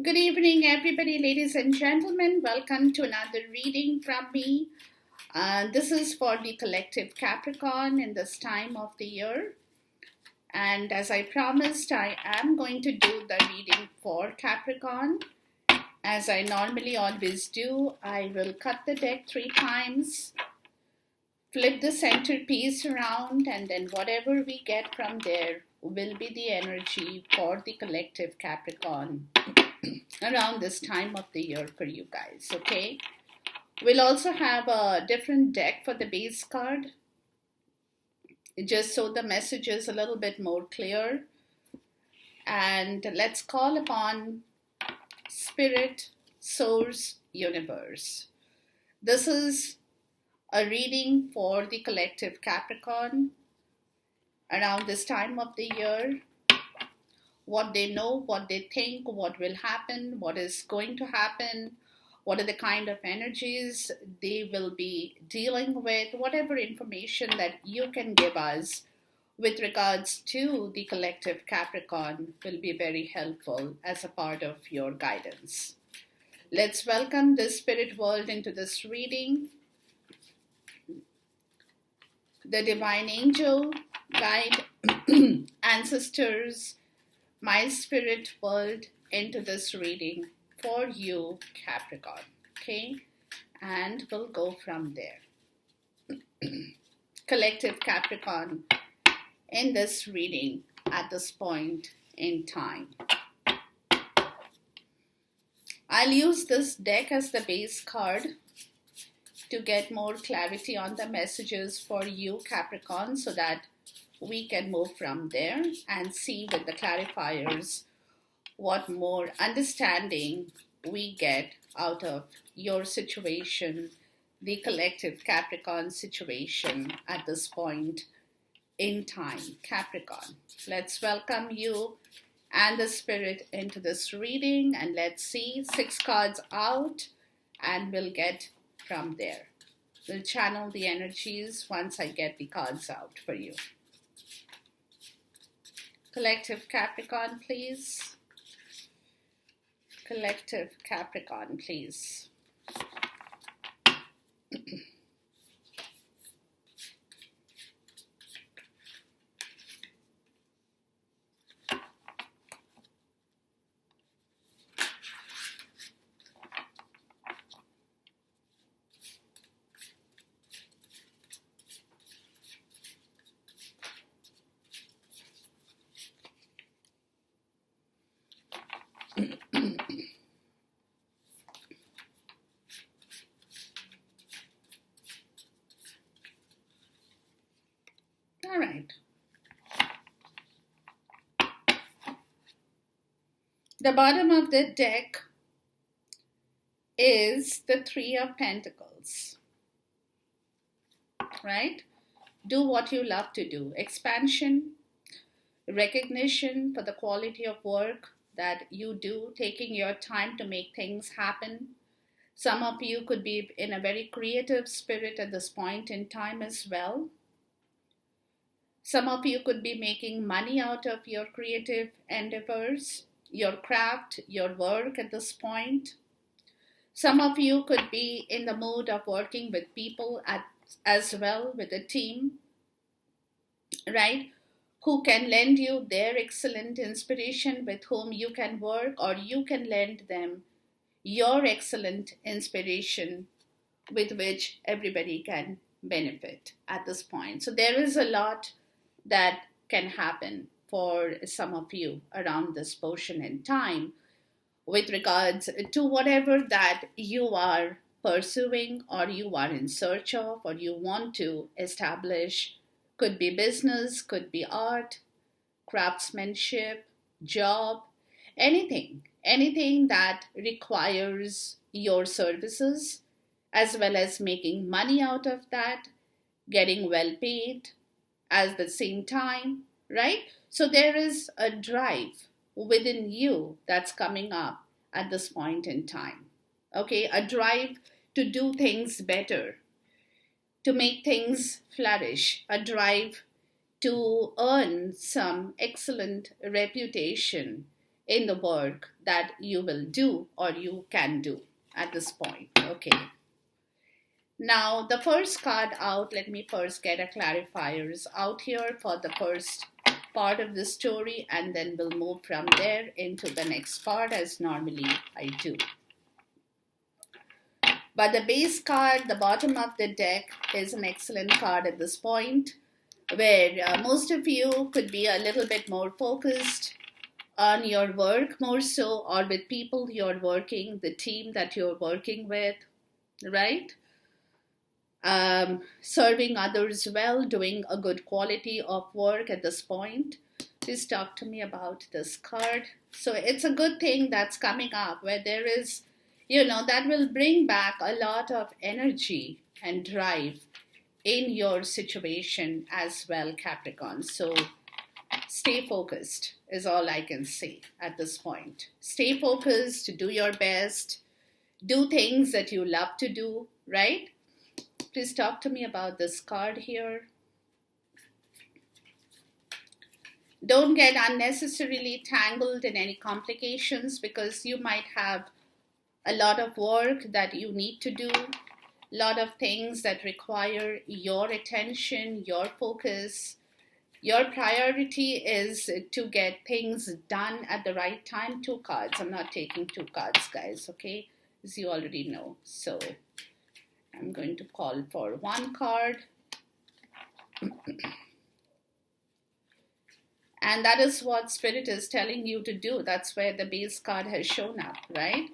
Good evening, everybody, ladies and gentlemen. Welcome to another reading from me. This is for the collective Capricorn in this time of the year. And as I promised, I am going to do the reading for Capricorn. As I normally always do, I will cut the deck 3 times, flip the centerpiece around, and then whatever we get from there will be the energy for the collective Capricorn around this time of the year for you guys, okay? We'll also have a different deck for the base card, just so the message is a little bit more clear. And let's call upon Spirit, Source, Universe. This is a reading for the collective Capricorn around this time of the year. What they know, what they think, what will happen, what is going to happen, what are the kind of energies they will be dealing with, whatever information that you can give us with regards to the collective Capricorn will be very helpful as a part of your guidance. Let's welcome the spirit world into this reading. The divine angel, guide, ancestors, my spirit world into this reading for you, Capricorn. Okay, and we'll go from there. Collective Capricorn in this reading at this point in time. I'll use this deck as the base card to get more clarity on the messages for you, Capricorn, so that we can move from there and see with the clarifiers what more understanding we get out of your situation, the collective Capricorn situation at this point in time. Capricorn, let's welcome you and the spirit into this reading, and let's see 6 cards out and we'll get from there. We'll channel the energies once I get the cards out for you. Collective Capricorn, please. Collective Capricorn, please. All right. The bottom of the deck is the 3 of Pentacles, right? Do what you love to do. Expansion, recognition for the quality of work that you do, taking your time to make things happen. Some of you could be in a very creative spirit at this point in time as well. Some of you could be making money out of your creative endeavors, your craft, your work at this point. Some of you could be in the mood of working with people as well, with a team, right? Who can lend you their excellent inspiration, with whom you can work, or you can lend them your excellent inspiration with which everybody can benefit at this point. So there is a lot that can happen for some of you around this portion in time with regards to whatever that you are pursuing or you are in search of or you want to establish. Could be business, could be art, craftsmanship, job, anything that requires your services, as well as making money out of that, getting well paid at the same time, right? So there is a drive within you that's coming up at this point in time, okay? A drive to do things better, to make things flourish, a drive to earn some excellent reputation in the work that you will do or you can do at this point. Okay. Now, the first card out, let me first get a clarifiers out here for the first part of the story, and then we'll move from there into the next part as normally I do. But the base card, the bottom of the deck, is an excellent card at this point, where most of you could be a little bit more focused on your work more so, or with people you're working, the team that you're working with, right? Serving others well, doing a good quality of work at this point. Please talk to me about this card. So it's a good thing that's coming up where there is, that will bring back a lot of energy and drive in your situation as well, Capricorn. So stay focused is all I can say at this point. Stay focused, do your best, do things that you love to do, right? Please talk to me about this card here. Don't get unnecessarily tangled in any complications, because you might have a lot of work that you need to do, a lot of things that require your attention, your focus. Your priority is to get things done at the right time. 2 cards. I'm not taking 2 cards, guys, okay? As you already know. So I'm going to call for 1 card. And that is what Spirit is telling you to do. That's where the base card has shown up, right?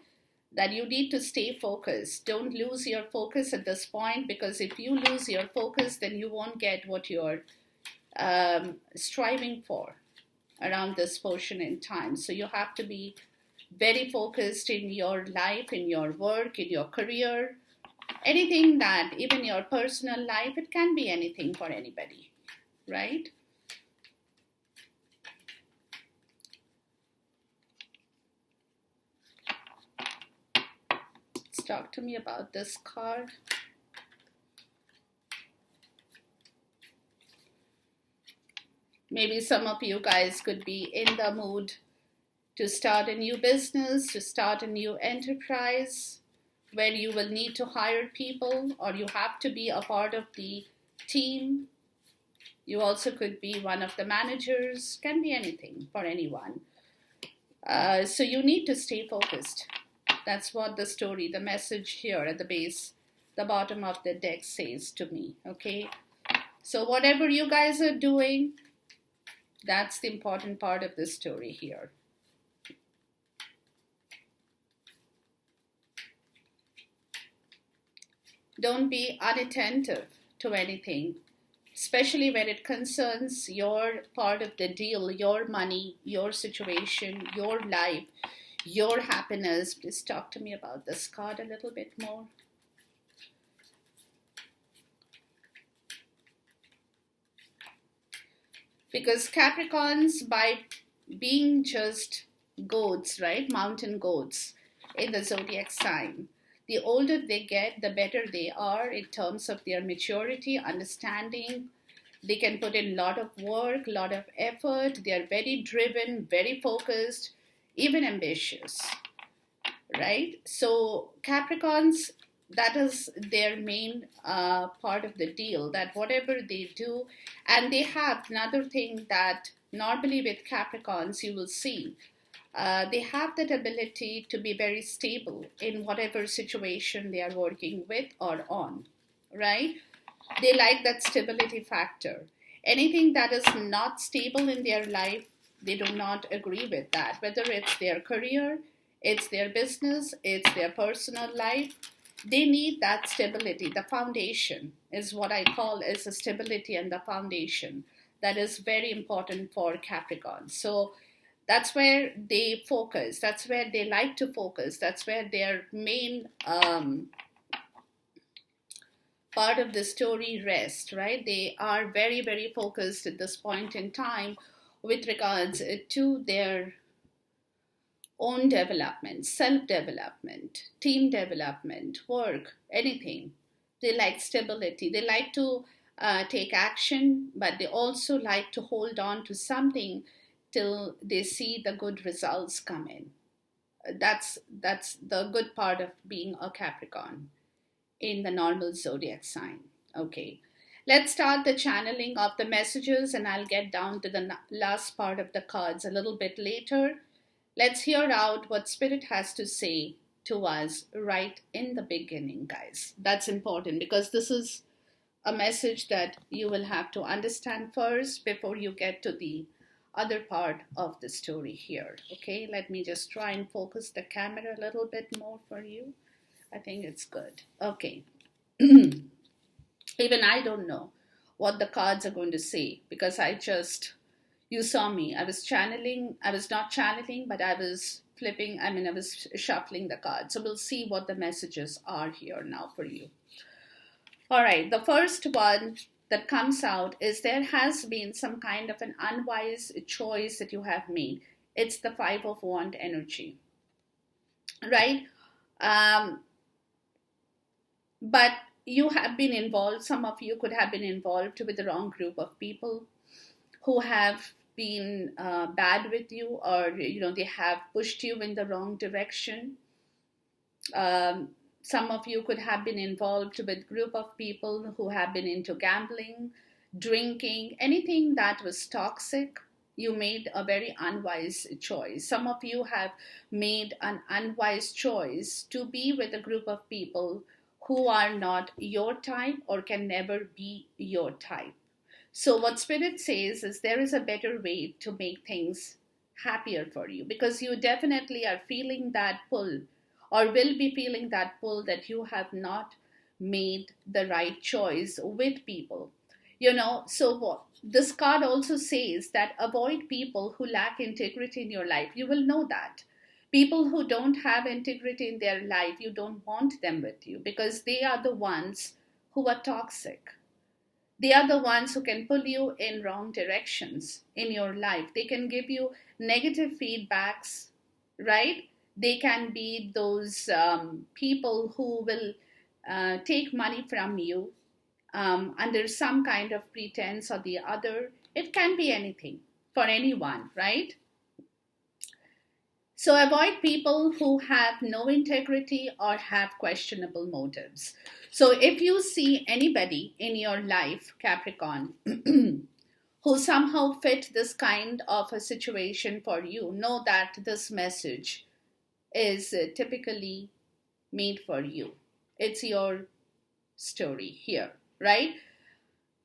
That you need to stay focused. Don't lose your focus at this point, because if you lose your focus, then you won't get what you're striving for around this portion in time. So you have to be very focused in your life, in your work, in your career, anything that, even your personal life, it can be anything for anybody, right? Let's talk to me about this card. Maybe some of you guys could be in the mood to start a new business, to start a new enterprise, where you will need to hire people, or you have to be a part of the team. You also could be one of the managers, can be anything for anyone. So you need to stay focused. That's what the story, the message here at the base, the bottom of the deck says to me, okay? So whatever you guys are doing, that's the important part of this story here. Don't be unattentive to anything, especially when it concerns your part of the deal, your money, your situation, your life, your happiness. Please talk to me about this card a little bit more. Because Capricorns, by being just goats, right? Mountain goats in the zodiac sign, the older they get, the better they are in terms of their maturity, understanding. They can put in a lot of work, a lot of effort. They are very driven, very focused, even ambitious, right? So Capricorns, that is their main part of the deal, that whatever they do, and they have another thing that normally with Capricorns you will see, they have that ability to be very stable in whatever situation they are working with or on, right? They like that stability factor. Anything that is not stable in their life, they do not agree with that, whether it's their career, it's their business, it's their personal life. They need that stability. The foundation is what I call as the stability and the foundation. That is very important for Capricorn. So that's where they focus. That's where they like to focus. That's where their main part of the story rests, right? They are very, very focused at this point in time with regards to their own development, self-development, team development, work, anything. They like stability. They like to take action, but they also like to hold on to something till they see the good results come in. That's the good part of being a Capricorn in the normal zodiac sign. Okay. Let's start the channeling of the messages, and I'll get down to the last part of the cards a little bit later. Let's hear out what Spirit has to say to us right in the beginning, guys. That's important because this is a message that you will have to understand first before you get to the other part of the story here. Okay, let me just try and focus the camera a little bit more for you. I think it's good. Okay. Even I don't know what the cards are going to say because you saw me. I was channeling, I was not channeling, but I was flipping, I was shuffling the cards. So we'll see what the messages are here now for you. All right, the first one that comes out is there has been some kind of an unwise choice that you have made. It's the Five of Wands energy, right? But you have been involved, some of you could have been involved with the wrong group of people who have been bad with you, or they have pushed you in the wrong direction. Some of you could have been involved with a group of people who have been into gambling, drinking, anything that was toxic. You made a very unwise choice. Some of you have made an unwise choice to be with a group of people who are not your type or can never be your type. So what Spirit says is there is a better way to make things happier for you, because you definitely are feeling that pull, or will be feeling that pull, that you have not made the right choice with people. So what this card also says, that avoid people who lack integrity in your life. You will know that people who don't have integrity in their life, you don't want them with you, because they are the ones who are toxic. They are the ones who can pull you in wrong directions in your life. They can give you negative feedbacks, right? They can be those people who will take money from you under some kind of pretense or the other. It can be anything for anyone, right? So avoid people who have no integrity or have questionable motives. So if you see anybody in your life, Capricorn, who somehow fit this kind of a situation for you, know that this message is typically made for you. It's your story here, right?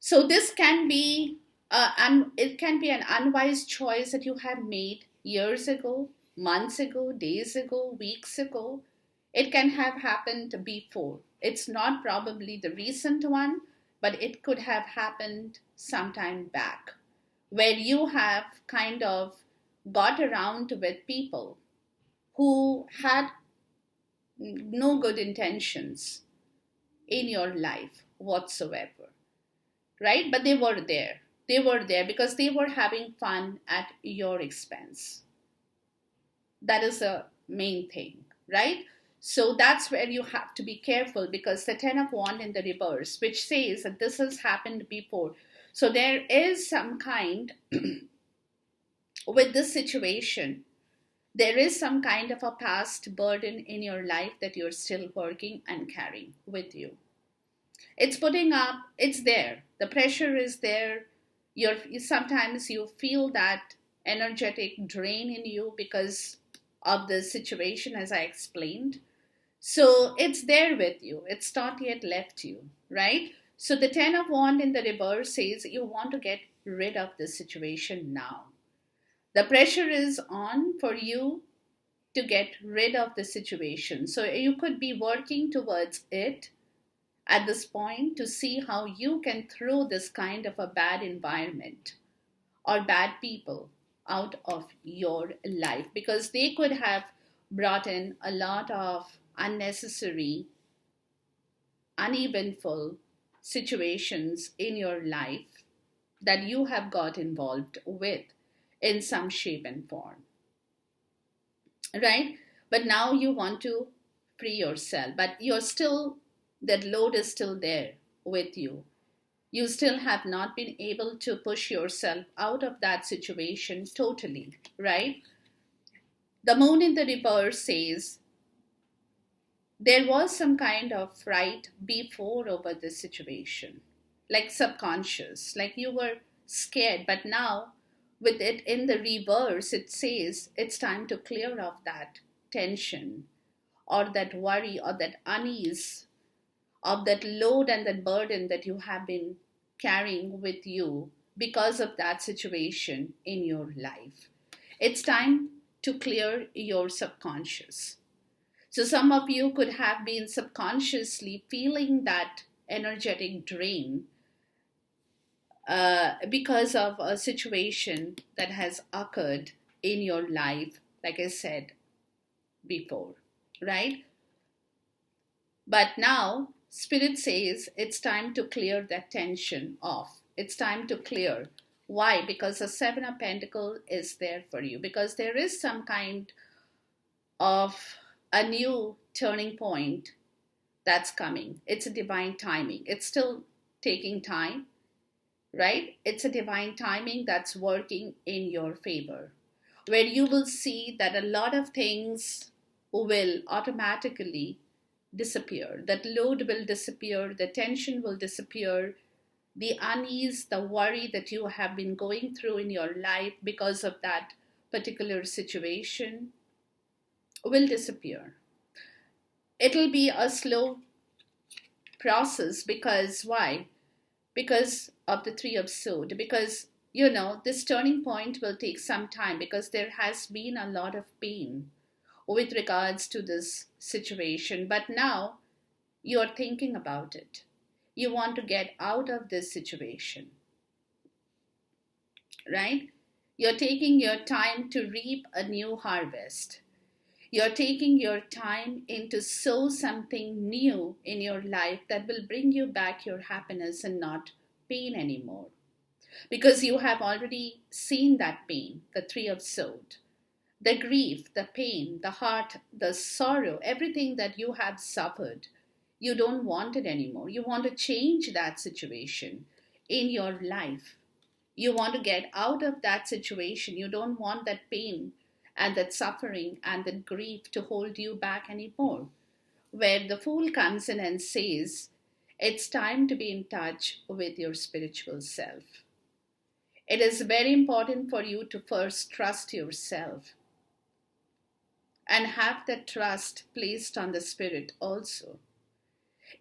So this can be it can be an unwise choice that you have made years ago, months ago, days ago, weeks ago. It can have happened before. It's not probably the recent one, but it could have happened sometime back, where you have kind of got around with people who had no good intentions in your life whatsoever, right? But they were there. They were there because they were having fun at your expense. That is the main thing, right? So that's where you have to be careful, because the Ten of Wands in the reverse, which says that this has happened before. So there is some kind, with this situation, there is some kind of a past burden in your life that you're still working and carrying with you. It's putting up, it's there. The pressure is there. Sometimes you feel that energetic drain in you because of the situation, as I explained. So it's there with you. It's not yet left you, right? So the Ten of Wands in the reverse says you want to get rid of this situation now. The pressure is on for you to get rid of the situation. So you could be working towards it at this point to see how you can throw this kind of a bad environment or bad people out of your life, because they could have brought in a lot of unnecessary, uneventful situations in your life that you have got involved with in some shape and form, right? But now you want to free yourself, but you're still, that load is still there with you. You still have not been able to push yourself out of that situation totally, right? The moon in the reverse says there was some kind of fright before over this situation, like subconscious, like you were scared, but now with it in the reverse, it says it's time to clear off that tension or that worry or that unease of that load and that burden that you have been carrying with you because of that situation in your life. It's time to clear your subconscious. So, some of you could have been subconsciously feeling that energetic drain because of a situation that has occurred in your life, like I said before, right? But now, Spirit says it's time to clear that tension off. It's time to clear. Why? Because the Seven of Pentacles is there for you. Because there is some kind of a new turning point that's coming. It's a divine timing. It's still taking time, right? It's a divine timing that's working in your favor, where you will see that a lot of things will automatically disappear. That load will disappear, the tension will disappear, the unease, the worry that you have been going through in your life because of that particular situation will disappear. It'll be a slow process because why? Because of the Three of Swords. Because, this turning point will take some time because there has been a lot of pain with regards to this situation. But now you're thinking about it. You want to get out of this situation, right? You're taking your time to reap a new harvest. You're taking your time into sow something new in your life that will bring you back your happiness and not pain anymore. Because you have already seen that pain, the Three of Swords, the grief, the pain, the heart, the sorrow, everything that you have suffered. You don't want it anymore. You want to change that situation in your life. You want to get out of that situation. You don't want that pain and that suffering and that grief to hold you back anymore. Where the Fool comes in and says, it's time to be in touch with your spiritual self. It is very important for you to first trust yourself and have that trust placed on the Spirit also.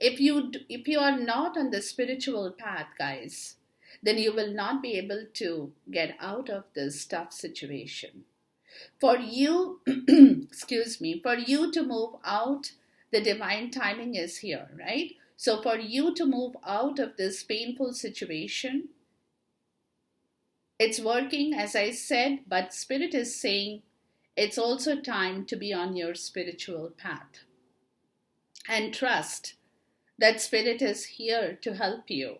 If you are not on the spiritual path, guys, then you will not be able to get out of this tough situation. For you, excuse me, for you to move out, the divine timing is here, right? So for you to move out of this painful situation, it's working, as I said, but Spirit is saying it's also time to be on your spiritual path. And trust that Spirit is here to help you.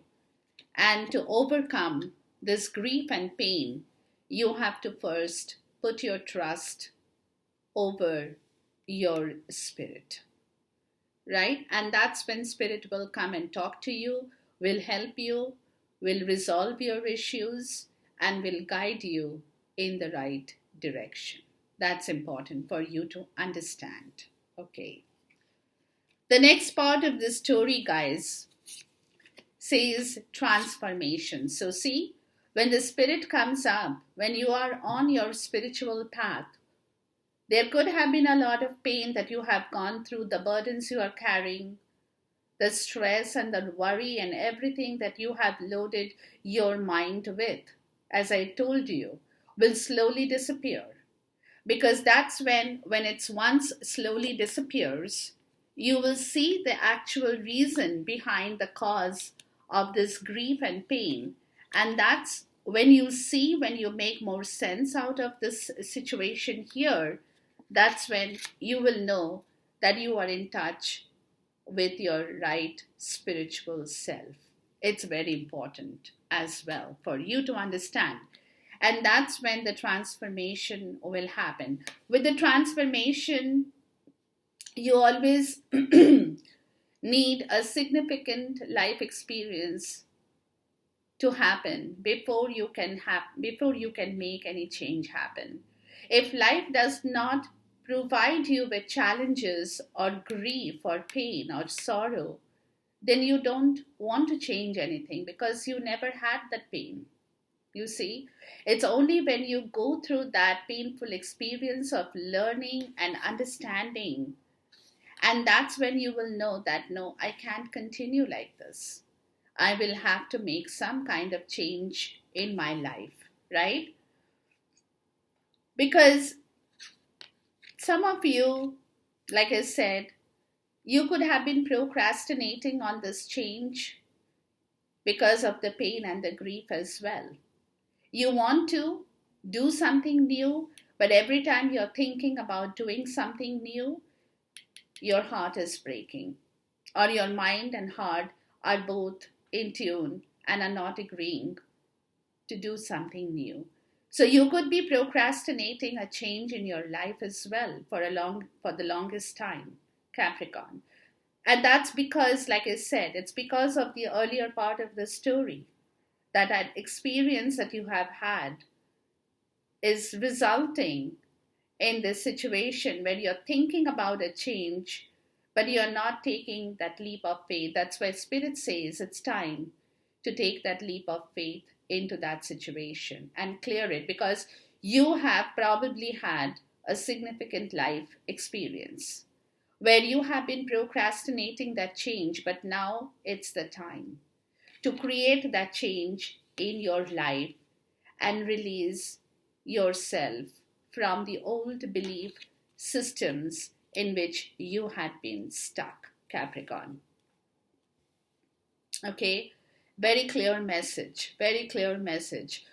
And to overcome this grief and pain, you have to first put your trust over your Spirit, right? And that's when Spirit will come and talk to you, will help you, will resolve your issues, and will guide you in the right direction. That's important for you to understand. Okay. The next part of the story, guys, says transformation. So see, when the Spirit comes up, when you are on your spiritual path, there could have been a lot of pain that you have gone through, the burdens you are carrying, the stress and the worry and everything that you have loaded your mind with, as I told you, will slowly disappear. Because that's when it's once slowly disappears, you will see the actual reason behind the cause of this grief and pain. And that's when you make more sense out of this situation here, that's when you will know that you are in touch with your right spiritual self. It's very important as well for you to understand. And that's when the transformation will happen. With the transformation, you always need a significant life experience to happen before you can make any change happen. If life does not provide you with challenges or grief or pain or sorrow, then you don't want to change anything because you never had that pain. You see, it's only when you go through that painful experience of learning and understanding, and that's when you will know that no, I can't continue like this. I will have to make some kind of change in my life, right? Because some of you, like I said, you could have been procrastinating on this change because of the pain and the grief as well. You want to do something new, but every time you're thinking about doing something new, your heart is breaking, or your mind and heart are both in tune and are not agreeing to do something new. So you could be procrastinating a change in your life as well for the longest time, Capricorn. And that's because, like I said, it's because of the earlier part of the story, that experience that you have had is resulting in this situation where you're thinking about a change, but you're not taking that leap of faith. That's why Spirit says it's time to take that leap of faith into that situation and clear it, because you have probably had a significant life experience where you have been procrastinating that change, but now it's the time to create that change in your life and release yourself from the old belief systems in which you had been stuck, Capricorn. Okay, very clear message, very clear message.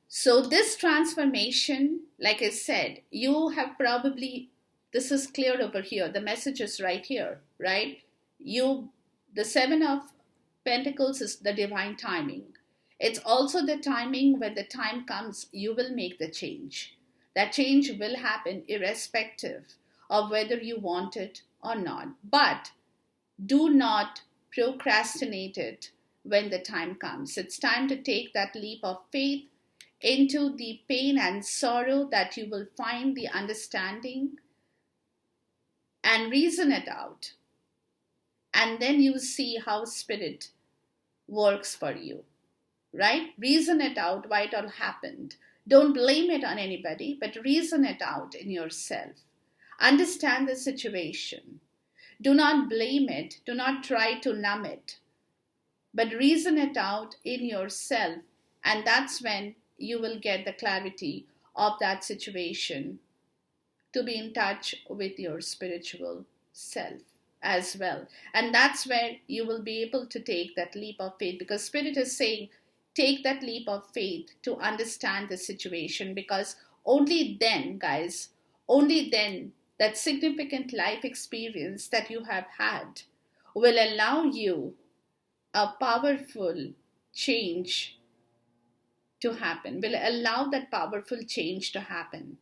So, this transformation, like I said, you have probably, this is clear over here. The message is right here, right? The Seven of Pentacles is the divine timing. It's also the timing when the time comes, you will make the change. That change will happen irrespective of whether you want it or not. But do not procrastinate it when the time comes. It's time to take that leap of faith into the pain and sorrow that you will find the understanding and reason it out. And then you see how Spirit works for you, right? Reason it out why it all happened. Don't blame it on anybody, but reason it out in yourself. Understand the situation. Do not blame it. Do not try to numb it, but reason it out in yourself. And that's when you will get the clarity of that situation to be in touch with your spiritual self as well. And that's where you will be able to take that leap of faith, because Spirit is saying, take that leap of faith to understand the situation, because only then, guys, only then that significant life experience that you have had will allow you a powerful change to happen, will allow that powerful change to happen,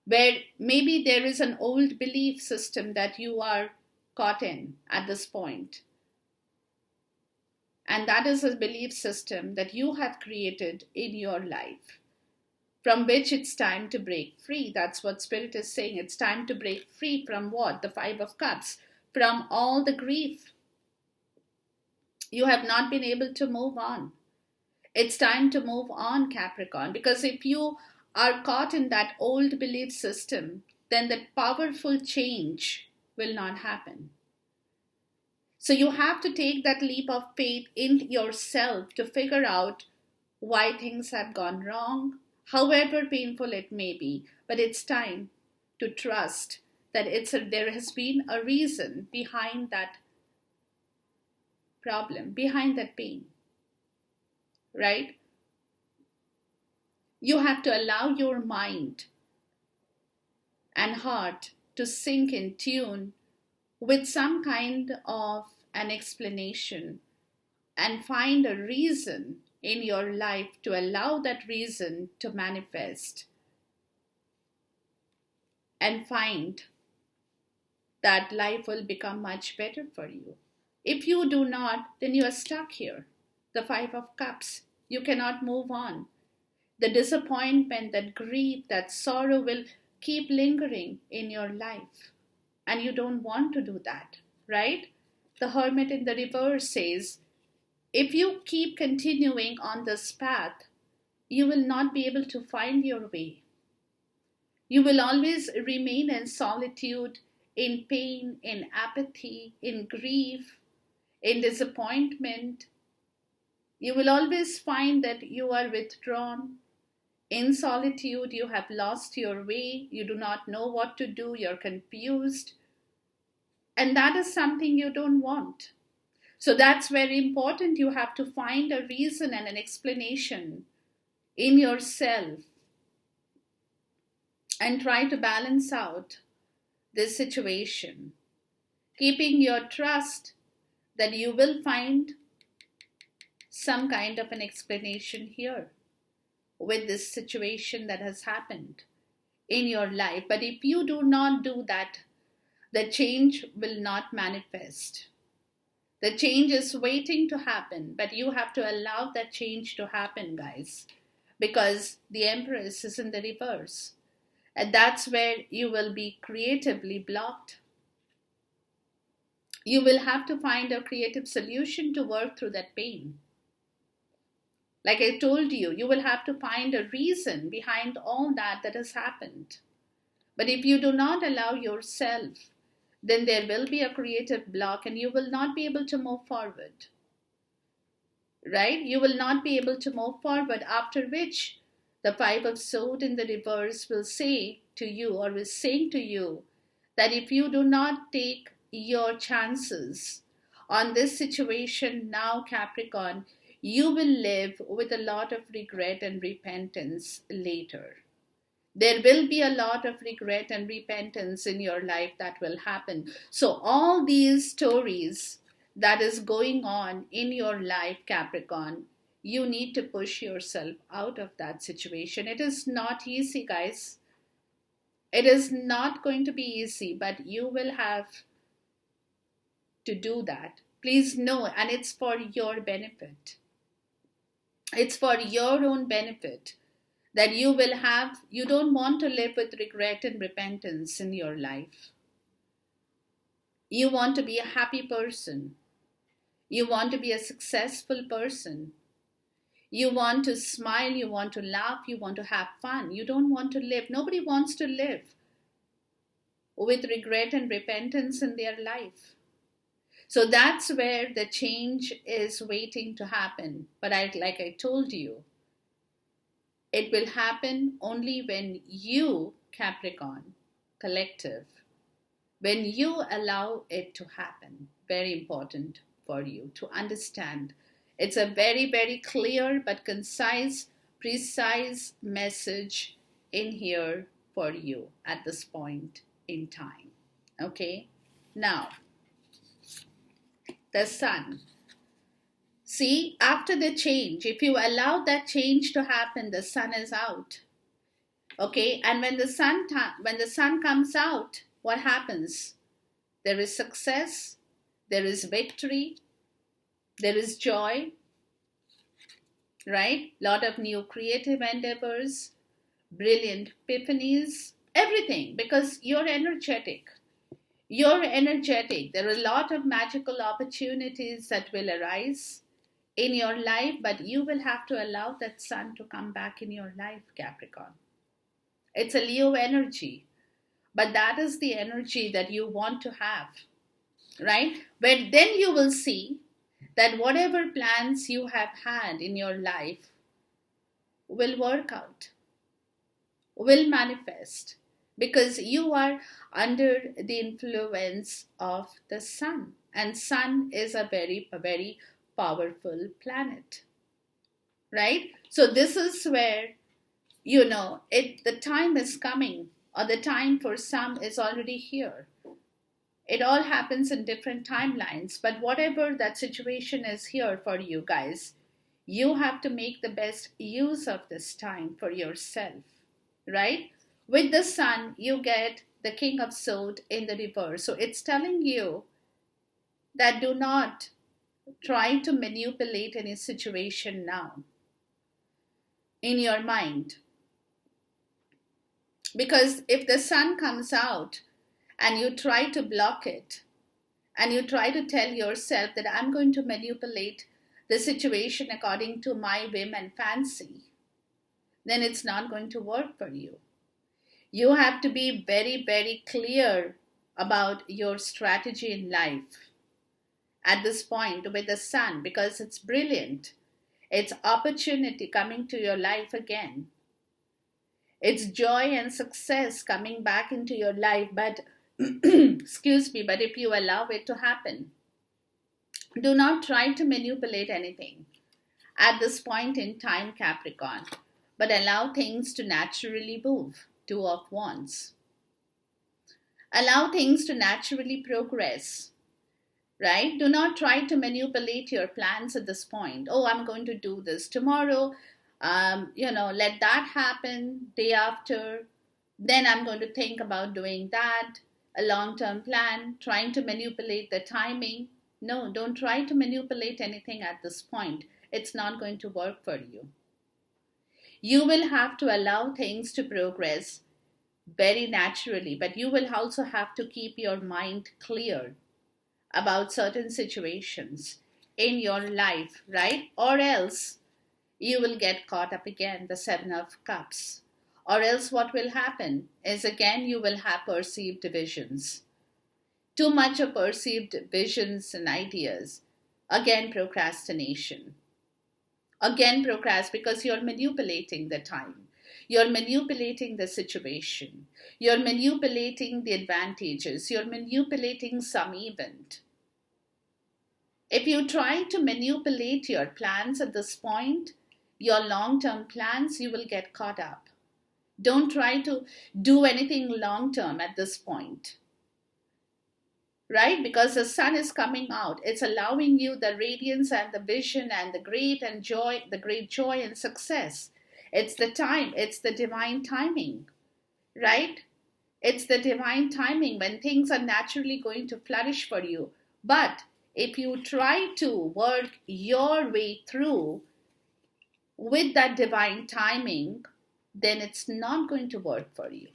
where maybe there is an old belief system that you are caught in at this point. And that is a belief system that you have created in your life, from which it's time to break free. That's what Spirit is saying. It's time to break free from what? The Five of Cups, from all the grief. You have not been able to move on. It's time to move on, Capricorn, because if you are caught in that old belief system, then the powerful change will not happen. So you have to take that leap of faith in yourself to figure out why things have gone wrong, however painful it may be. But it's time to trust that there has been a reason behind that problem, behind that pain, right? You have to allow your mind and heart to sink in tune with some kind of an explanation and find a reason in your life to allow that reason to manifest, and find that life will become much better for you. If you do not, then you are stuck here. The Five of Cups. You cannot move on. The disappointment, that grief, that sorrow will keep lingering in your life. And you don't want to do that, right? The hermit in the reverse says, if you keep continuing on this path, you will not be able to find your way. You will always remain in solitude, in pain, in apathy, in grief, in disappointment. You will always find that you are withdrawn. In solitude, you have lost your way. You do not know what to do. You're confused. And that is something you don't want. So that's very important. You have to find a reason and an explanation in yourself and try to balance out this situation, keeping your trust that you will find some kind of an explanation here with this situation that has happened in your life. But if you do not do that, the change will not manifest. The change is waiting to happen, but you have to allow that change to happen, guys, because the Empress is in the reverse. And that's where you will be creatively blocked. You will have to find a creative solution to work through that pain. Like I told you, you will have to find a reason behind all that has happened. But if you do not allow yourself, then there will be a creative block and you will not be able to move forward. Right? You will not be able to move forward, after which the Five of Swords in the reverse will say to you, or is saying to you, that if you do not take your chances on this situation now, Capricorn, you will live with a lot of regret and repentance later. There will be a lot of regret and repentance in your life that will happen. So all these stories that is going on in your life, Capricorn, you need to push yourself out of that situation. It is not easy, guys. It is not going to be easy, but you will have to do that. Please know, and it's for your benefit. It's for your own benefit that you don't want to live with regret and repentance in your life. You want to be a happy person. You want to be a successful person. You want to smile, you want to laugh, you want to have fun. You don't want to live. Nobody wants to live with regret and repentance in their life. So that's where the change is waiting to happen. But like I told you, it will happen only when you, Capricorn, collective, when you allow it to happen. Very important for you to understand. It's a very, very clear but concise, precise message in here for you at this point in time. Okay? Now, the Sun. See, after the change, if you allow that change to happen, the Sun is out. Okay? And when the sun comes out, what happens? There is success, there is victory, there is joy, right? Lot of new creative endeavors, brilliant epiphanies, everything, because you're energetic. You're energetic. There are a lot of magical opportunities that will arise in your life, but you will have to allow that Sun to come back in your life, Capricorn. It's a Leo energy, but that is the energy that you want to have, right? But then you will see that whatever plans you have had in your life will work out, will manifest, because you are under the influence of the Sun. And Sun is a very powerful planet, right? So this is where, the time is coming, or the time for some is already here. It all happens in different timelines, but whatever that situation is here for you guys, you have to make the best use of this time for yourself, right? With the Sun, you get the King of Swords in the reverse. So it's telling you that do not try to manipulate any situation now. in your mind. Because if the sun comes out and you try to block it, and you try to tell yourself that I'm going to manipulate the situation according to my whim and fancy, then it's not going to work for you. You have to be very, very clear about your strategy in life at this point with the sun, because it's brilliant. It's opportunity coming to your life again. It's joy and success coming back into your life, but excuse me, but if you allow it to happen, do not try to manipulate anything at this point in time, Capricorn, but allow things to naturally move. Two of Wands. Allow things to naturally progress, right? Do not try to manipulate your plans at this point. Oh, I'm going to do this tomorrow. Let that happen day after. Then I'm going to think about doing that. A long-term plan, trying to manipulate the timing. No, don't try to manipulate anything at this point. It's not going to work for you. You will have to allow things to progress very naturally, but you will also have to keep your mind clear about certain situations in your life, right? Or else you will get caught up again, the Seven of Cups. Or else what will happen is again you will have perceived visions. Too much of perceived visions and ideas. Again, procrastination. Again, procrast because you're manipulating the time. You're manipulating the situation. You're manipulating the advantages. You're manipulating some event. If you try to manipulate your plans at this point, your long-term plans, you will get caught up. Don't try to do anything long-term at this point. Right? Because the sun is coming out. It's allowing you the radiance and the vision and the great joy and success. It's the time. It's the divine timing. Right? It's the divine timing when things are naturally going to flourish for you. But if you try to work your way through with that divine timing, then it's not going to work for you.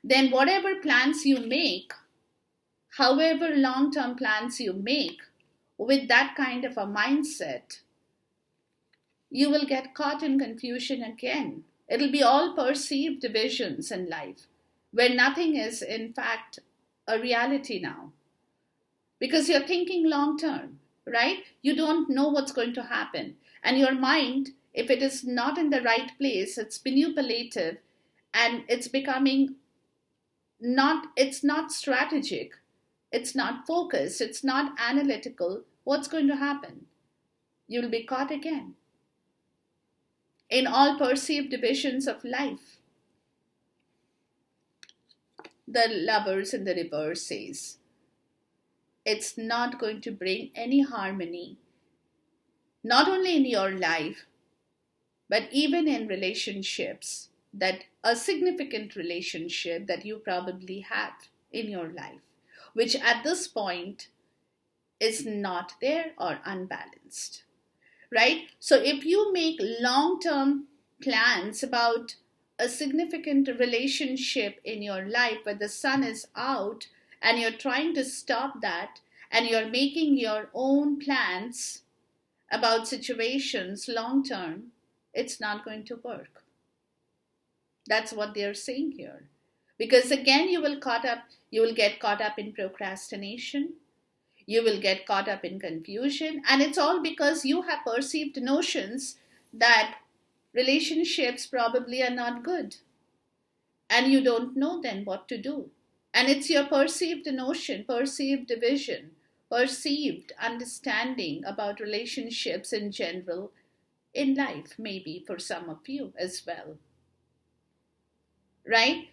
Then whatever plans you make, however long-term plans you make, with that kind of a mindset, you will get caught in confusion again. It'll be all perceived visions in life, where nothing is in fact a reality now. Because you're thinking long-term, right? You don't know what's going to happen. And your mind, if it is not in the right place, it's manipulative and it's becoming it's not strategic. It's not focused. It's not analytical. What's going to happen? You'll be caught again in all perceived divisions of life. The Lovers in the reverse says, it's not going to bring any harmony, not only in your life, but even in relationships, that a significant relationship that you probably have in your life, which at this point is not there or unbalanced, right? So if you make long-term plans about a significant relationship in your life where the sun is out and you're trying to stop that and you're making your own plans about situations long-term, it's not going to work. That's what they're saying here. Because again, you will get caught up in procrastination. You will get caught up in confusion. And it's all because you have perceived notions that relationships probably are not good. And you don't know then what to do. And it's your perceived notion, perceived vision, perceived understanding about relationships in general in life, maybe for some of you as well. Right?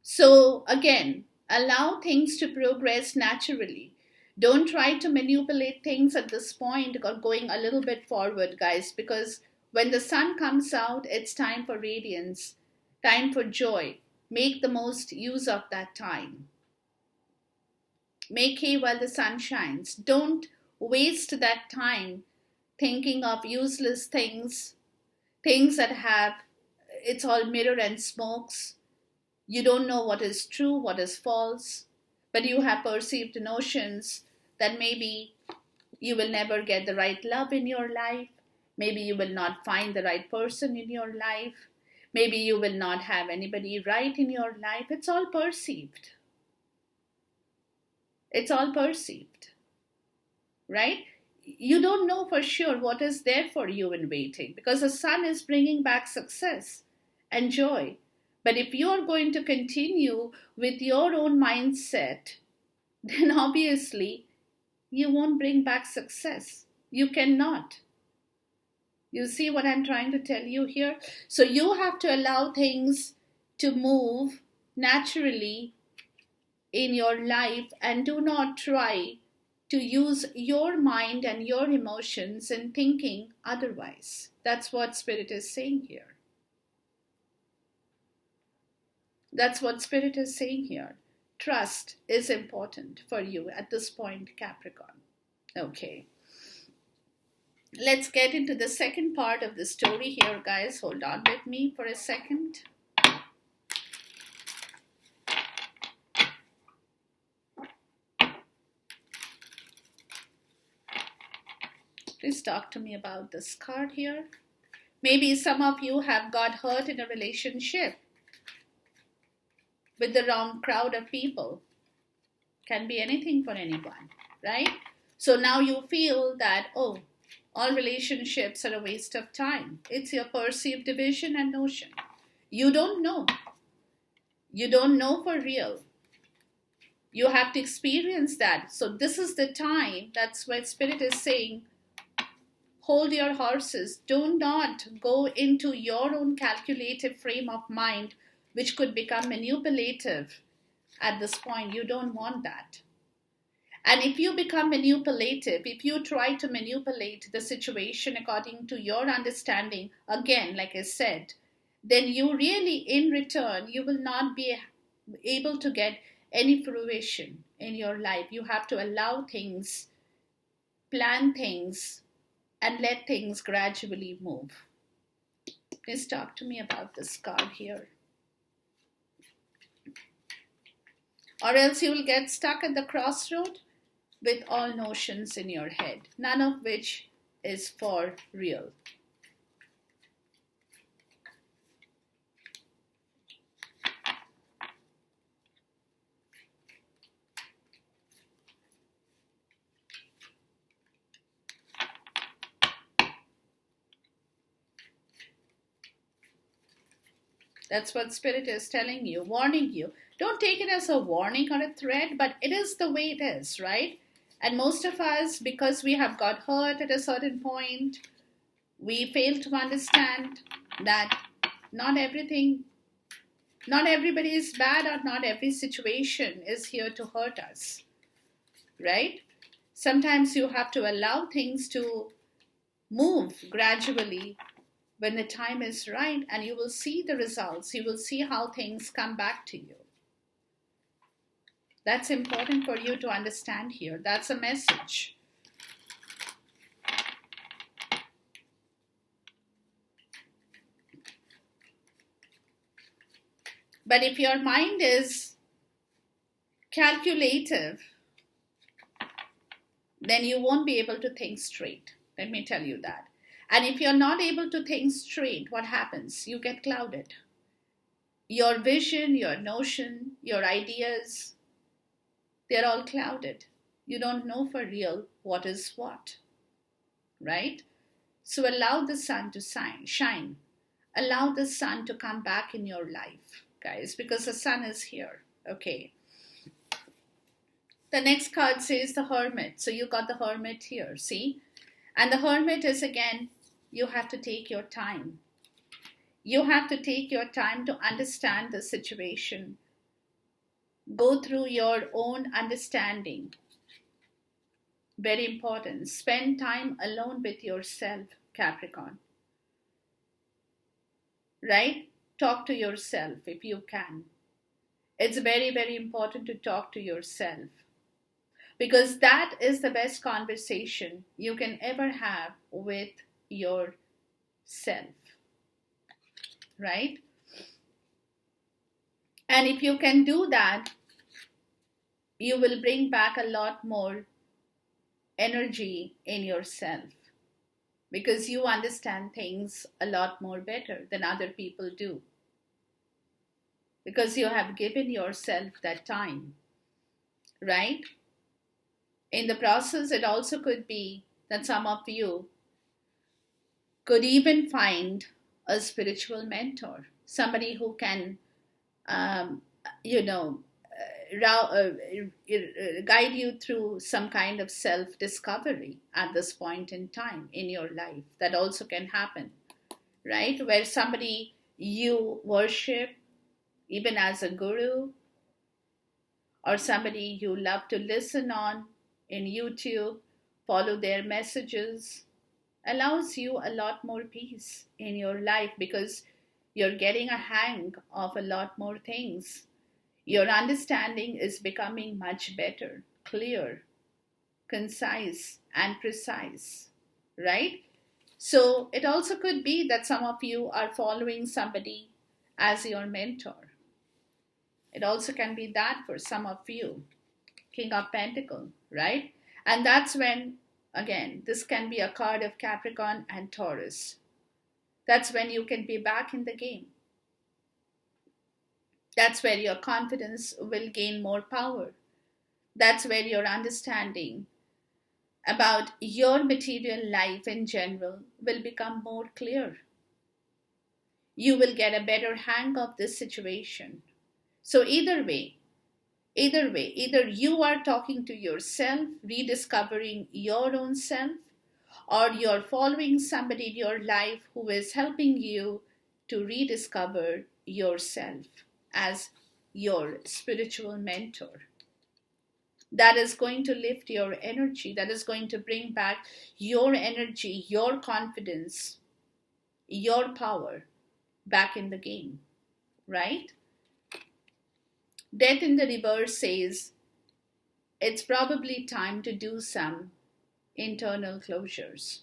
So again, allow things to progress naturally. Don't try to manipulate things at this point or going a little bit forward, guys, because when the sun comes out, it's time for radiance, time for joy. Make the most use of that time. Make hay while the sun shines. Don't waste that time thinking of useless things, Things that have, it's all mirror and smokes. You don't know what is true, what is false, but you have perceived notions that maybe you will never get the right love in your life. Maybe you will not find the right person in your life. Maybe you will not have anybody right in your life. It's all perceived. It's all perceived, right? You don't know for sure what is there for you in waiting, because the sun is bringing back success and joy. But if you are going to continue with your own mindset, then obviously you won't bring back success. You cannot. You see what I'm trying to tell you here? So you have to allow things to move naturally in your life, and do not try to use your mind and your emotions in thinking otherwise. That's what Spirit is saying here. That's what Spirit is saying here. Trust is important for you at this point, Capricorn. Okay. Let's get into the second part of the story here, guys. Hold on with me for a second. Please talk to me about this card here. Maybe some of you have got hurt in a relationship with the wrong crowd of people. Can be anything for anyone, right? So now you feel that, oh, all relationships are a waste of time. It's your perceived vision and notion. You don't know. You don't know for real. You have to experience that. So this is the time. That's why Spirit is saying, hold your horses. Do not go into your own calculative frame of mind, which could become manipulative at this point. You don't want that. And if you become manipulative, if you try to manipulate the situation according to your understanding, again, like I said, then you really, in return, you will not be able to get any fruition in your life. You have to allow things, plan things, and let things gradually move. Please talk to me about this card here. Or else you will get stuck at the crossroad with all notions in your head, none of which is for real. That's what Spirit is telling you, warning you. Don't take it as a warning or a threat, but it is the way it is, right? And most of us, because we have got hurt at a certain point, we fail to understand that not everybody is bad, or not every situation is here to hurt us, right? Sometimes you have to allow things to move gradually when the time is right, and you will see the results. You will see how things come back to you. That's important for you to understand here. That's a message. But if your mind is calculative, then you won't be able to think straight. Let me tell you that. And if you're not able to think straight, what happens? You get clouded. Your vision, your notion, your ideas, they're all clouded. You don't know for real what is what, right? So allow the sun to shine. Allow the sun to come back in your life, guys, because the sun is here, okay? The next card says the Hermit. So you got the Hermit here, see? And the Hermit is, again, you have to take your time. You have to take your time to understand the situation. Go through your own understanding. Very important. Spend time alone with yourself, Capricorn. Right? Talk to yourself if you can. It's very, very important to talk to yourself, because that is the best conversation you can ever have with yourself. right? And if you can do that, you will bring back a lot more energy in yourself because you understand things a lot more better than other people do because you have given yourself that time, right? In the process, it also could be that some of you could even find a spiritual mentor, somebody who can, um, you know, guide you through some kind of self discovery at this point in time in your life. That also can happen, right? Where somebody you worship, even as a guru, or somebody you love to listen on in YouTube, follow their messages, allows you a lot more peace in your life because you're getting a hang of a lot more things. Your understanding is becoming much better, clear, concise, and precise, right? So it also could be that some of you are following somebody as your mentor. It also can be that for some of you, King of Pentacle, right? And that's when, again, this can be a card of Capricorn and Taurus. That's when you can be back in the game. That's where your confidence will gain more power. That's where your understanding about your material life in general will become more clear. You will get a better hang of this situation. So either you are talking to yourself, rediscovering your own self, or you're following somebody in your life who is helping you to rediscover yourself as your spiritual mentor. That is going to lift your energy, that is going to bring back your energy, your confidence, your power back in the game, right? Death in the reverse says it's probably time to do some internal closures.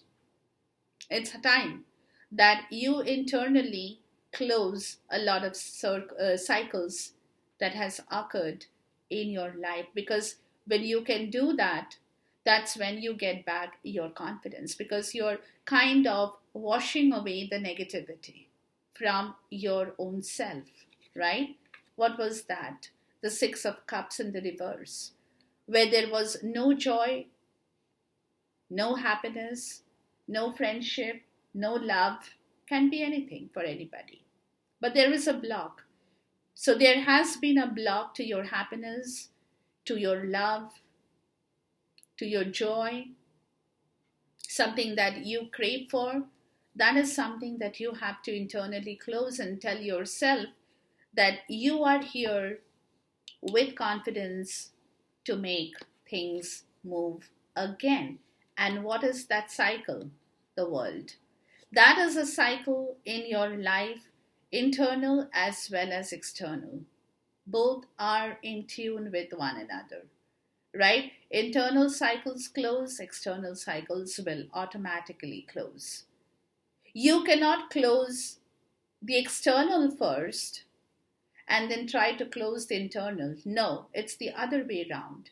It's a time that you internally close a lot of cycles that has occurred in your life, because when you can do that, that's when you get back your confidence, because you're kind of washing away the negativity from your own self, right? What was that? The Six of Cups in the reverse, where there was no joy, no happiness, no friendship, no love, can be anything for anybody. But there is a block. So there has been a block to your happiness, to your love, to your joy, something that you crave for. That is something that you have to internally close and tell yourself that you are here with confidence to make things move again. And what is that cycle? The world. That is a cycle in your life, internal as well as external. Both are in tune with one another, right? Internal cycles close, external cycles will automatically close. You cannot close the external first and then try to close the internal. No, it's the other way around.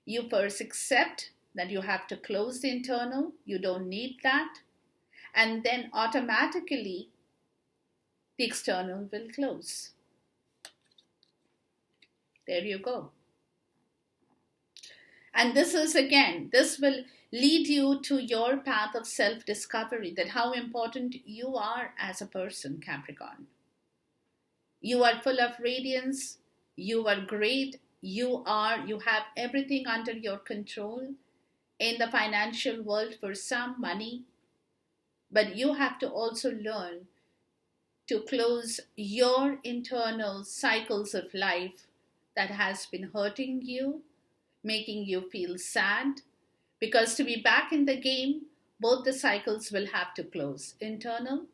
You first accept that you have to close the internal, you don't need that, and then automatically the external will close. There you go. And this is, again, this will lead you to your path of self discovery, that how important you are as a person, Capricorn. You are full of radiance, you are great, you have everything under your control in the financial world, for some money, but you have to also learn to close your internal cycles of life that has been hurting you, making you feel sad, because to be back in the game, both the cycles will have to close, internal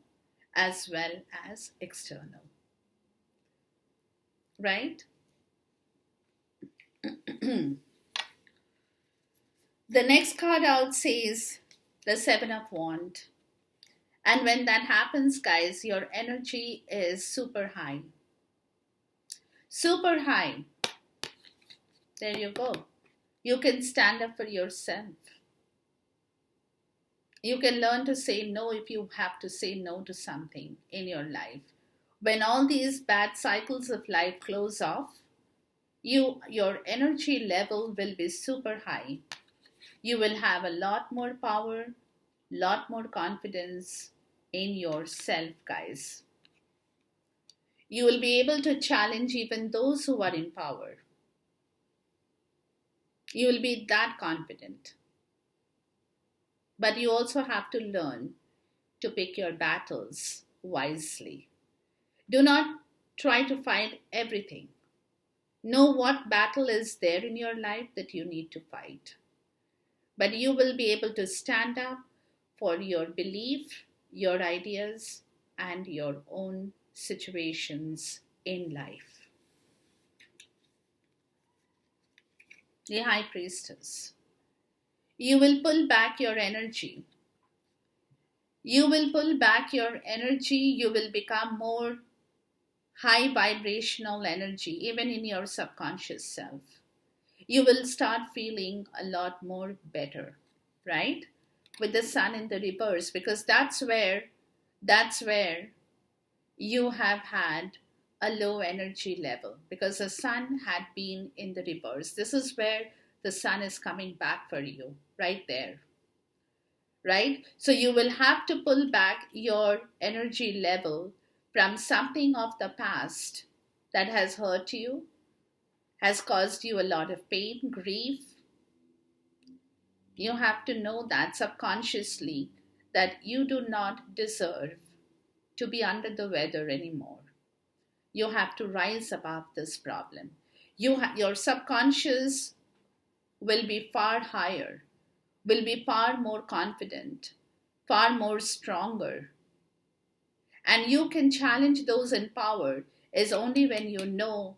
as well as external, right? The next card out says the Seven of Wands. And when that happens, guys, your energy is super high. Super high. There you go. You can stand up for yourself. You can learn to say no if you have to say no to something in your life. When all these bad cycles of life close off, your energy level will be super high. You will have a lot more power, lot more confidence in yourself, guys. You will be able to challenge even those who are in power. You will be that confident. But you also have to learn to pick your battles wisely. Do not try to fight everything. Know what battle is there in your life that you need to fight. But you will be able to stand up for your belief, your ideas, and your own situations in life. The High Priestess. You will pull back your energy. You will pull back your energy. You will become more high vibrational energy, even in your subconscious self. You will start feeling a lot more better, right? With the sun in the reverse, because that's where you have had a low energy level, because the sun had been in the reverse. This is where the sun is coming back for you, right there, right? So you will have to pull back your energy level from something of the past that has hurt you, has caused you a lot of pain, grief. You have to know that subconsciously that you do not deserve to be under the weather anymore. You have to rise above this problem. Your subconscious will be far higher, will be far more confident, far more stronger. And you can challenge those in power is only when you know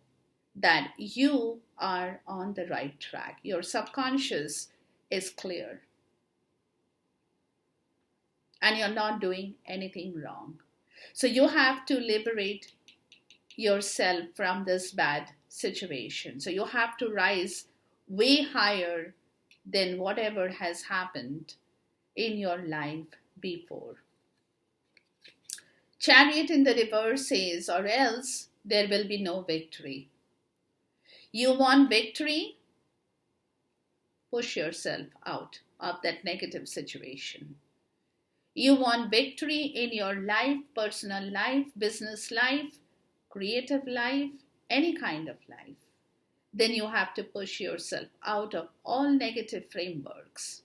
that you are on the right track. Your subconscious is clear and you're not doing anything wrong. So you have to liberate yourself from this bad situation. So you have to rise way higher than whatever has happened in your life before. Chariot in the reverse says, or else there will be no victory. You want victory? Push yourself out of that negative situation. You want victory in your life, personal life, business life, creative life, any kind of life. Then you have to push yourself out of all negative frameworks.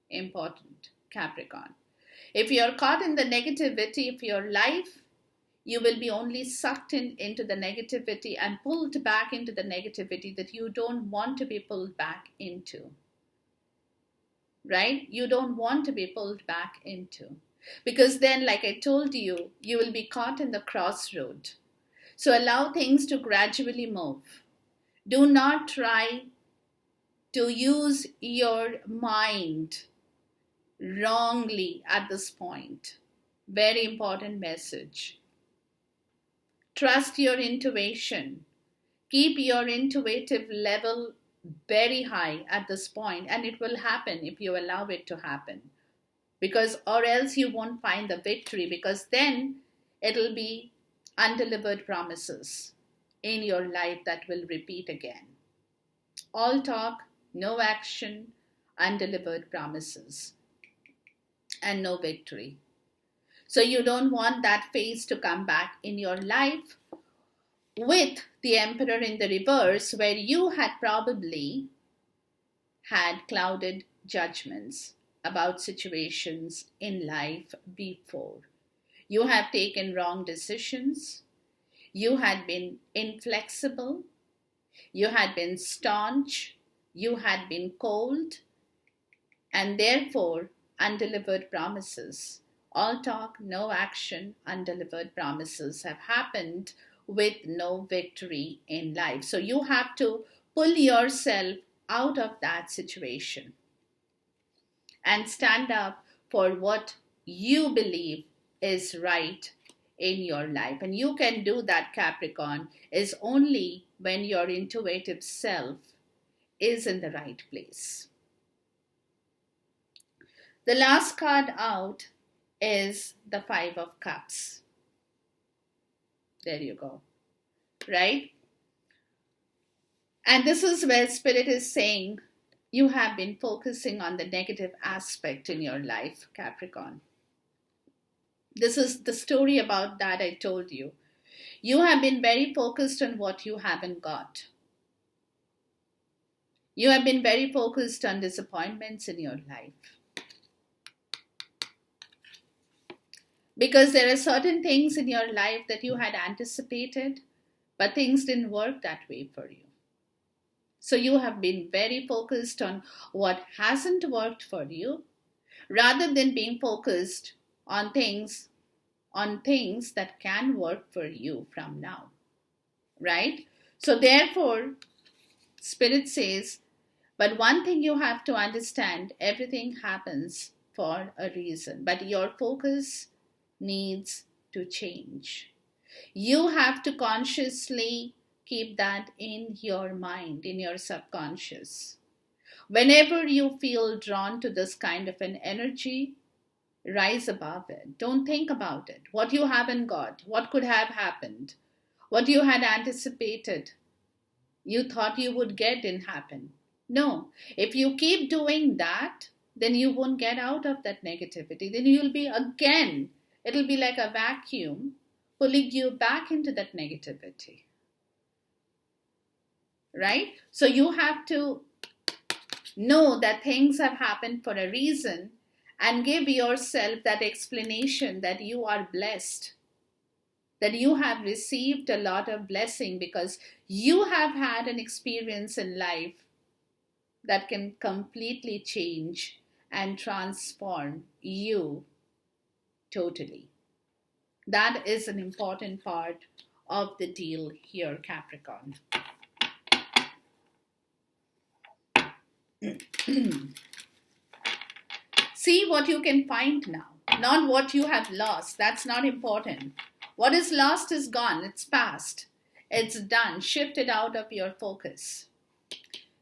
Important, Capricorn. If you're caught in the negativity of your life, you will be only sucked into the negativity and pulled back into the negativity that you don't want to be pulled back into. Right? You don't want to be pulled back into. Because then, like I told you, you will be caught in the crossroad. So allow things to gradually move. Do not try to use your mind wrongly at this point. Very important message. Trust your intuition. Keep your intuitive level very high at this point, and it will happen if you allow it to happen. Because, or else you won't find the victory, because then it'll be undelivered promises in your life that will repeat again. All talk, no action, undelivered promises, and no victory. So you don't want that phase to come back in your life with the Emperor in the reverse, where you had probably had clouded judgments about situations in life before. You have taken wrong decisions. You had been inflexible. You had been staunch. You had been cold. And therefore, undelivered promises. All talk, no action, undelivered promises have happened with no victory in life. So you have to pull yourself out of that situation and stand up for what you believe is right in your life. And you can do that, Capricorn, is only when your intuitive self is in the right place. The last card out is the Five of Cups. There you go. Right? And this is where Spirit is saying you have been focusing on the negative aspect in your life, Capricorn. This is the story about that I told you. You have been very focused on what you haven't got. You have been very focused on disappointments in your life. Because there are certain things in your life that you had anticipated, but things didn't work that way for you. So you have been very focused on what hasn't worked for you, rather than being focused on things that can work for you from now. Right? So therefore, Spirit says, but one thing you have to understand, everything happens for a reason, but your focus needs to change. You have to consciously keep that in your mind, in your subconscious. Whenever you feel drawn to this kind of an energy, rise above it. Don't think about it. What you haven't got, what could have happened, what you had anticipated, you thought you would get didn't happen. No, if you keep doing that, then you won't get out of that negativity. Then you'll be again, it'll be like a vacuum pulling you back into that negativity. Right? So you have to know that things have happened for a reason and give yourself that explanation that you are blessed, that you have received a lot of blessing because you have had an experience in life that can completely change and transform you totally. That is an important part of the deal here, Capricorn. See what you can find now, not what you have lost. That's not important. What is lost is gone. It's past. It's done. Shift it out of your focus.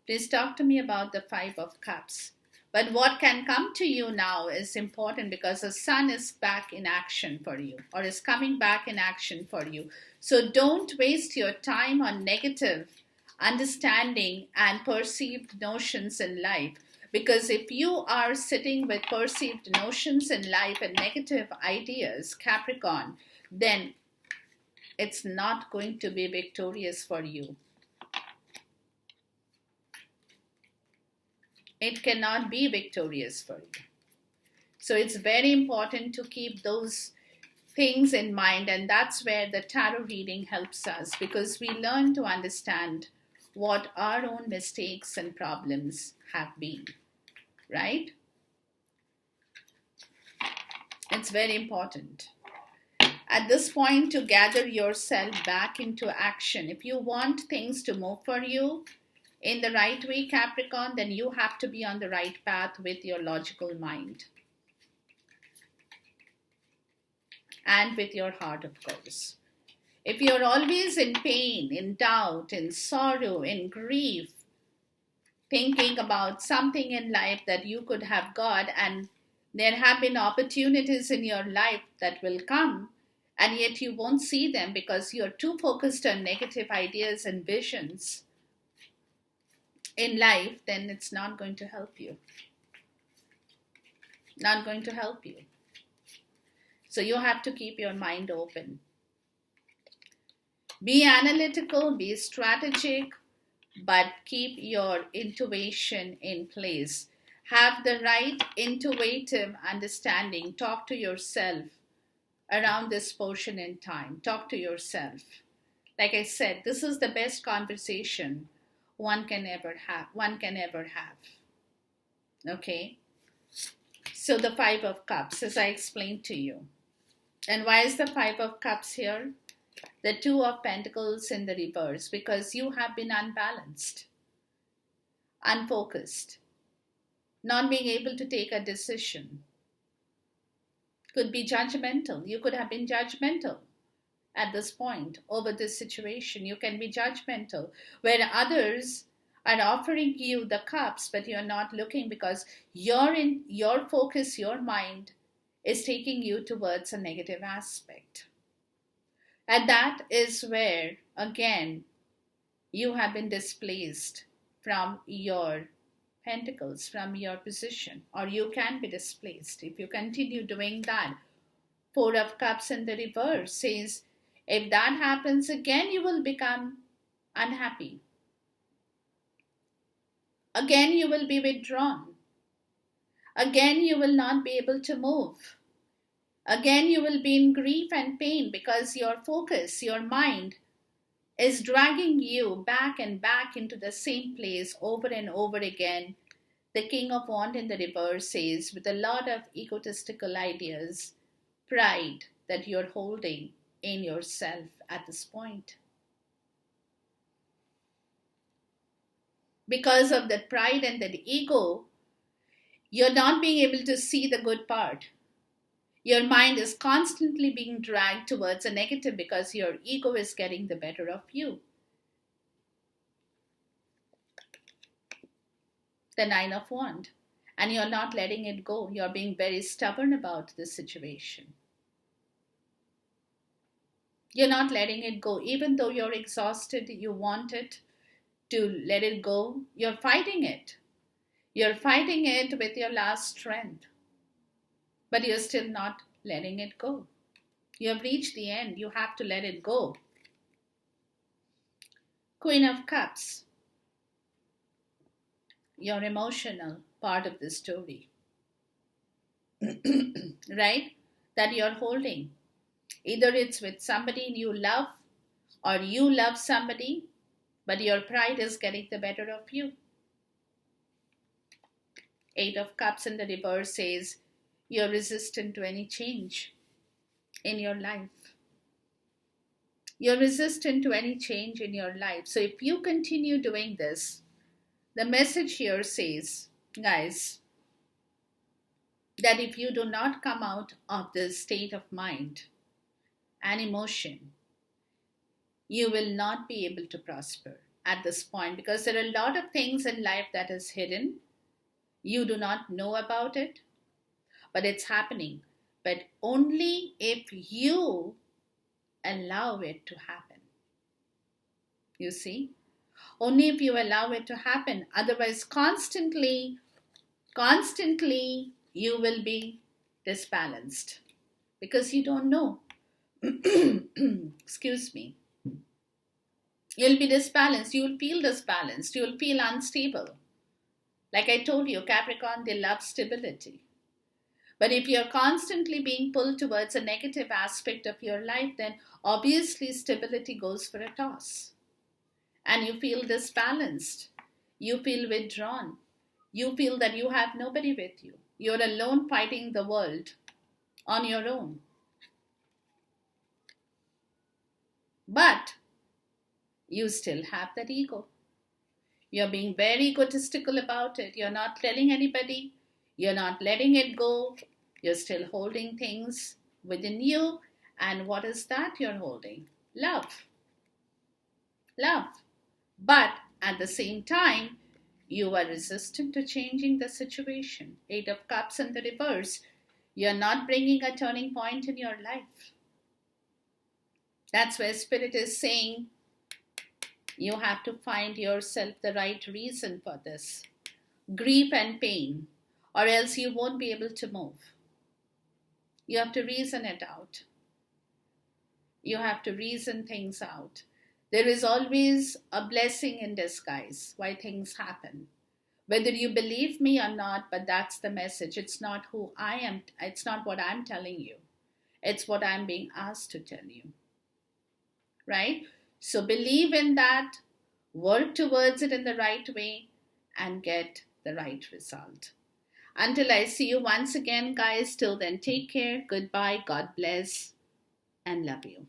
Please talk to me about the Five of Cups. But what can come to you now is important because the sun is back in action for you, or is coming back in action for you. So don't waste your time on negative understanding and perceived notions in life. Because if you are sitting with perceived notions in life and negative ideas, Capricorn, then it's not going to be victorious for you. It cannot be victorious for you. So it's very important to keep those things in mind, and that's where the tarot reading helps us, because we learn to understand what our own mistakes and problems have been, right? It's very important at this point to gather yourself back into action. If you want things to move for you in the right way, Capricorn, then you have to be on the right path with your logical mind and with your heart, of course. If you're always in pain, in doubt, in sorrow, in grief, thinking about something in life that you could have got, and there have been opportunities in your life that will come, and yet you won't see them because you're too focused on negative ideas and visions in life, then it's not going to help you. Not going to help you. So you have to keep your mind open. Be analytical, be strategic, but keep your intuition in place. Have the right intuitive understanding. Talk to yourself around this portion in time. Talk to yourself. Like I said, this is the best conversation one can ever have. Okay? So the Five of Cups, as I explained to you. And why is the Five of Cups here? The Two of Pentacles in the reverse, because you have been unbalanced, unfocused, not being able to take a decision. Could be judgmental. You could have been judgmental at this point over this situation. You can be judgmental where others are offering you the cups, but you're not looking because your focus, your mind is taking you towards a negative aspect. And that is where, again, you have been displaced from your pentacles, from your position, or you can be displaced if you continue doing that. Four of Cups in the reverse says, if that happens again, you will become unhappy. Again, you will be withdrawn. Again, you will not be able to move. Again, you will be in grief and pain because your focus, your mind, is dragging you back and back into the same place over and over again. The King of Wands in the reverse says, with a lot of egotistical ideas, pride that you're holding in yourself at this point. Because of that pride and that ego, you're not being able to see the good part. Your mind is constantly being dragged towards a negative because your ego is getting the better of you. The Nine of Wands. And you're not letting it go. You're being very stubborn about this situation. You're not letting it go. Even though you're exhausted, you want it to let it go. You're fighting it. You're fighting it with your last strength. But you're still not letting it go. You have reached the end. You have to let it go. Queen of Cups. Your emotional part of the story. Right? That you're holding. Either it's with somebody you love or you love somebody, but your pride is getting the better of you. Eight of Cups in the reverse says you're resistant to any change in your life. You're resistant to any change in your life. So if you continue doing this, the message here says, guys, that if you do not come out of this state of mind and emotion, you will not be able to prosper at this point because there are a lot of things in life that is hidden. You do not know about it, but it's happening. But only if you allow it to happen. You see? Only if you allow it to happen. Otherwise, constantly, you will be disbalanced because you don't know. Excuse me. You'll be disbalanced. You'll feel disbalanced. You'll feel unstable. Like I told you, Capricorn, they love stability. But if you're constantly being pulled towards a negative aspect of your life, then obviously stability goes for a toss. And you feel disbalanced. You feel withdrawn. You feel that you have nobody with you. You're alone fighting the world on your own. But you still have that ego. You're being very egotistical about it. You're not telling anybody. You're not letting it go. You're still holding things within you. And what is that you're holding? Love. Love. But at the same time, you are resistant to changing the situation. Eight of Cups in the reverse. You're not bringing a turning point in your life. That's where Spirit is saying, you have to find yourself the right reason for this. Grief and pain, or else you won't be able to move. You have to reason it out. You have to reason things out. There is always a blessing in disguise why things happen. Whether you believe me or not, but that's the message. It's not who I am. It's not what I'm telling you. It's what I'm being asked to tell you. Right? So believe in that, work towards it in the right way, and get the right result. Until I see you once again, guys, till then, take care, goodbye, God bless, and love you.